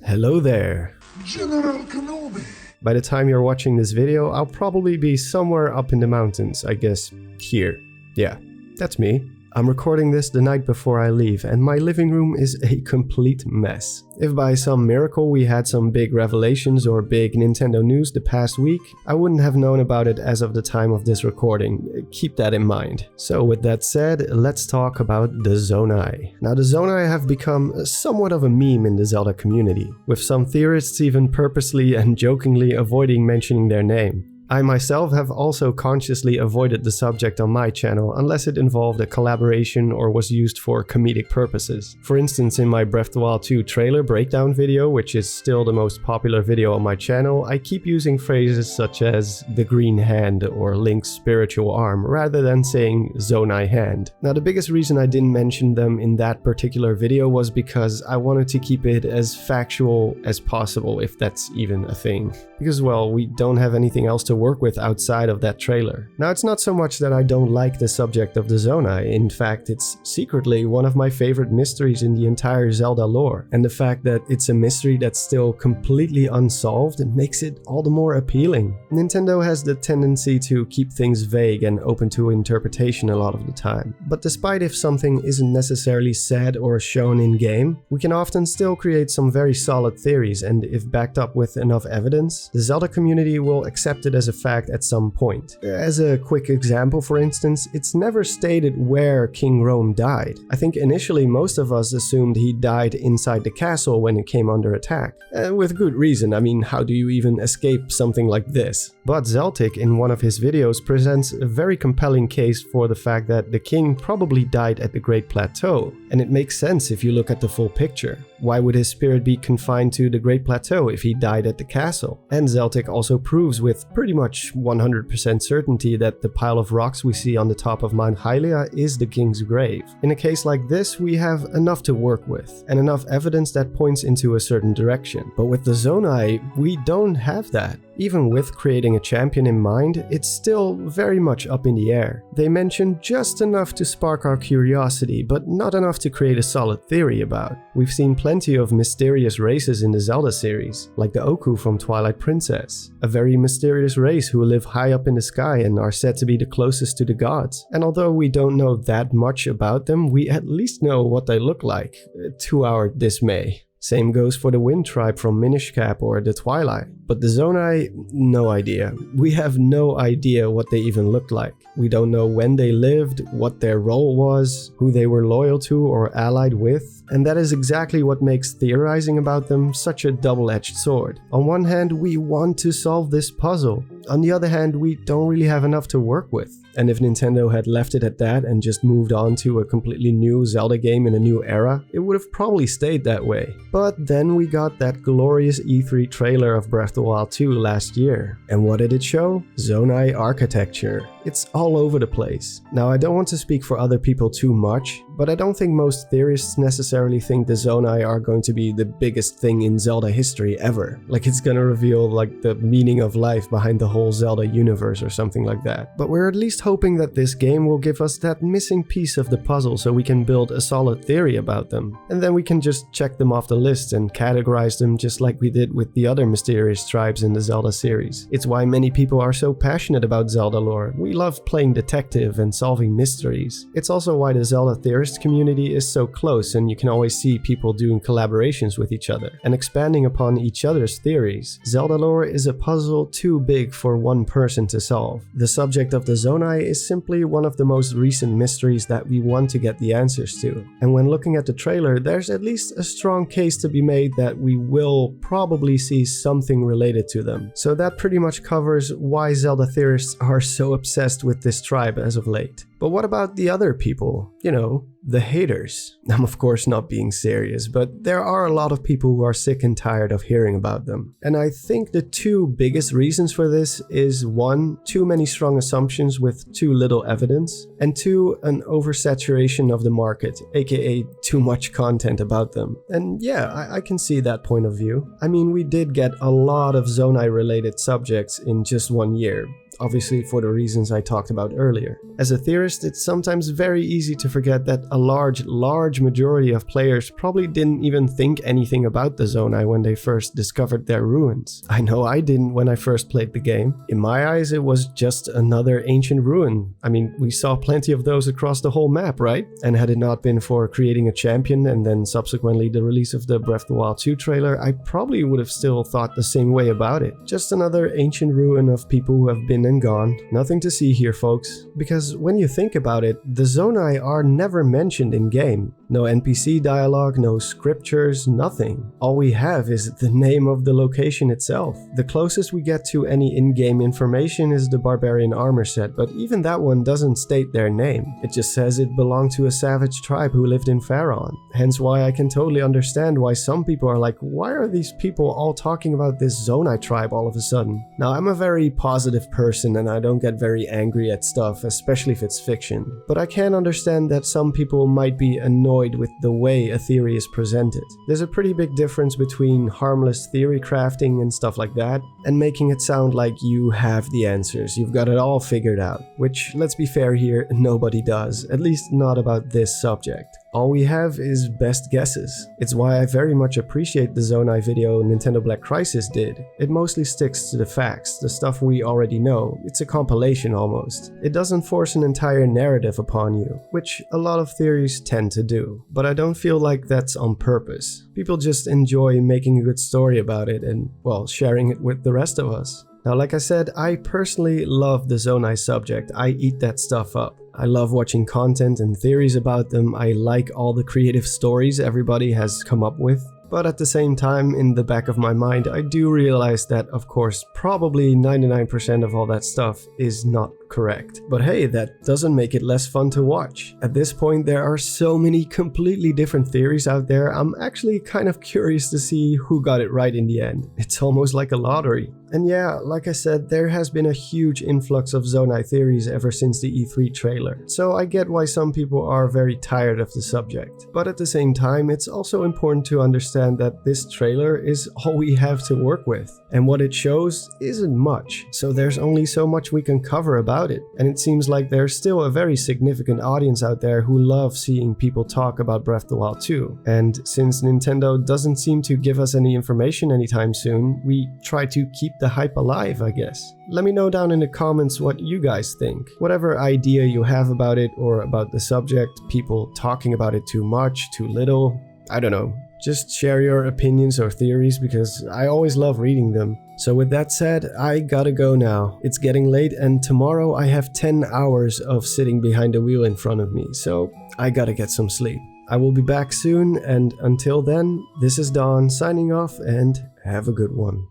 Hello there. General Kenobi. By the time you're watching this video, I'll probably be somewhere up in the mountains, I guess here. Yeah, that's me. I'm recording this the night before I leave, and my living room is a complete mess. If by some miracle we had some big revelations or big Nintendo news the past week, I wouldn't have known about it as of the time of this recording. Keep that in mind. So with that said, let's talk about the Zonai. Now the Zonai have become somewhat of a meme in the Zelda community, with some theorists even purposely and jokingly avoiding mentioning their name. I myself have also consciously avoided the subject on my channel unless it involved a collaboration or was used for comedic purposes. For instance, in my Breath of the Wild 2 trailer breakdown video, which is still the most popular video on my channel, I keep using phrases such as the green hand or Link's spiritual arm rather than saying Zonai hand. Now the biggest reason I didn't mention them in that particular video was because I wanted to keep it as factual as possible, if that's even a thing. Because well, we don't have anything else to work with outside of that trailer. Now it's not so much that I don't like the subject of the Zonai, in fact it's secretly one of my favorite mysteries in the entire Zelda lore, and the fact that it's a mystery that's still completely unsolved makes it all the more appealing. Nintendo has the tendency to keep things vague and open to interpretation a lot of the time, but despite if something isn't necessarily said or shown in game, we can often still create some very solid theories, and if backed up with enough evidence, the Zelda community will accept it as a fact at some point. As a quick example, for instance, it's never stated where King Rome died. I think initially most of us assumed he died inside the castle when it came under attack. With good reason, I mean, how do you even escape something like this? But Zeltic in one of his videos presents a very compelling case for the fact that the king probably died at the Great Plateau, and it makes sense if you look at the full picture. Why would his spirit be confined to the Great Plateau if he died at the castle? And Zeltic also proves with pretty much 100% certainty that the pile of rocks we see on the top of Mount Hylia is the king's grave. In a case like this, we have enough to work with, and enough evidence that points into a certain direction. But with the Zonai, we don't have that. Even with creating a champion in mind, it's still very much up in the air. They mention just enough to spark our curiosity, but not enough to create a solid theory about. We've seen plenty of mysterious races in the Zelda series, like the Oku from Twilight Princess, a very mysterious race who live high up in the sky and are said to be the closest to the gods. And although we don't know that much about them, we at least know what they look like, to our dismay. Same goes for the Wind Tribe from Minish Cap or the Twilight. But the Zonai, no idea. We have no idea what they even looked like. We don't know when they lived, what their role was, who they were loyal to or allied with, and that is exactly what makes theorizing about them such a double-edged sword. On one hand, we want to solve this puzzle. On the other hand, we don't really have enough to work with. And if Nintendo had left it at that and just moved on to a completely new Zelda game in a new era, it would have probably stayed that way. But then we got that glorious E3 trailer of Breath of the Wild 2 last year. And what did it show? Zonai architecture. It's all over the place. Now I don't want to speak for other people too much, but I don't think most theorists necessarily think the Zonai are going to be the biggest thing in Zelda history ever. Like it's gonna reveal like the meaning of life behind the whole Zelda universe or something like that. But we're at least hoping that this game will give us that missing piece of the puzzle so we can build a solid theory about them. And then we can just check them off the list and categorize them just like we did with the other mysterious tribes in the Zelda series. It's why many people are so passionate about Zelda lore. We love playing detective and solving mysteries. It's also why the Zelda theorist community is so close, and you can always see people doing collaborations with each other and expanding upon each other's theories. Zelda lore is a puzzle too big for one person to solve. The subject of the Zonai is simply one of the most recent mysteries that we want to get the answers to. And when looking at the trailer, there's at least a strong case to be made that we will probably see something related to them. So that pretty much covers why Zelda theorists are so obsessed with this tribe as of late. But what about the other people? You know, the haters. I'm of course not being serious, but there are a lot of people who are sick and tired of hearing about them. And I think the two biggest reasons for this is 1, too many strong assumptions with too little evidence, and 2, an oversaturation of the market, aka too much content about them. And yeah, I can see that point of view. I mean, we did get a lot of Zonai related subjects in just 1 year. obviously for the reasons I talked about earlier. As a theorist, it's sometimes very easy to forget that a large majority of players probably didn't even think anything about the Zonai when they first discovered their ruins. I know I didn't when I first played the game. In my eyes, it was just another ancient ruin. I mean, we saw plenty of those across the whole map, right? And had it not been for creating a champion and then subsequently the release of the Breath of the Wild 2 trailer, I probably would have still thought the same way about it. Just another ancient ruin of people who have been and gone. Nothing to see here, folks. Because when you think about it, the Zonai are never mentioned in game. No NPC dialogue, no scriptures, nothing. All we have is the name of the location itself. The closest we get to any in-game information is the Barbarian armor set, but even that one doesn't state their name. It just says it belonged to a savage tribe who lived in Pharaon. Hence why I can totally understand why some people are like, why are these people all talking about this Zonai tribe all of a sudden? Now, I'm a very positive person and I don't get very angry at stuff, especially if it's fiction. But I can understand that some people might be annoyed with the way a theory is presented. There's a pretty big difference between harmless theory crafting and stuff like that, and making it sound like you have the answers, you've got it all figured out. Which, let's be fair here, nobody does, at least not about this subject. All we have is best guesses. It's why I very much appreciate the Zonai video Nintendo Black Crisis did. It mostly sticks to the facts, the stuff we already know. It's a compilation almost. It doesn't force an entire narrative upon you, which a lot of theories tend to do. But I don't feel like that's on purpose. People just enjoy making a good story about it and, well, sharing it with the rest of us. Now, like I said, I personally love the Zonai subject. I eat that stuff up. I love watching content and theories about them. I like all the creative stories everybody has come up with. But at the same time, in the back of my mind, I do realize that, of course, probably 99% of all that stuff is not correct. But hey, that doesn't make it less fun to watch. At this point, there are so many completely different theories out there, I'm actually kind of curious to see who got it right in the end. It's almost like a lottery. And yeah, like I said, there has been a huge influx of Zonai theories ever since the E3 trailer. So I get why some people are very tired of the subject. But at the same time, it's also important to understand that this trailer is all we have to work with. And what it shows isn't much. So there's only so much we can cover about it. And it seems like there's still a very significant audience out there who love seeing people talk about Breath of the Wild 2. And since Nintendo doesn't seem to give us any information anytime soon, we try to keep the hype alive, I guess. Let me know down in the comments what you guys think. Whatever idea you have about it or about the subject, people talking about it too much, too little, I don't know. Just share your opinions or theories because I always love reading them. So with that said, I gotta go now. It's getting late and tomorrow I have 10 hours of sitting behind the wheel in front of me, so I gotta get some sleep. I will be back soon, and until then, this is Don signing off and have a good one.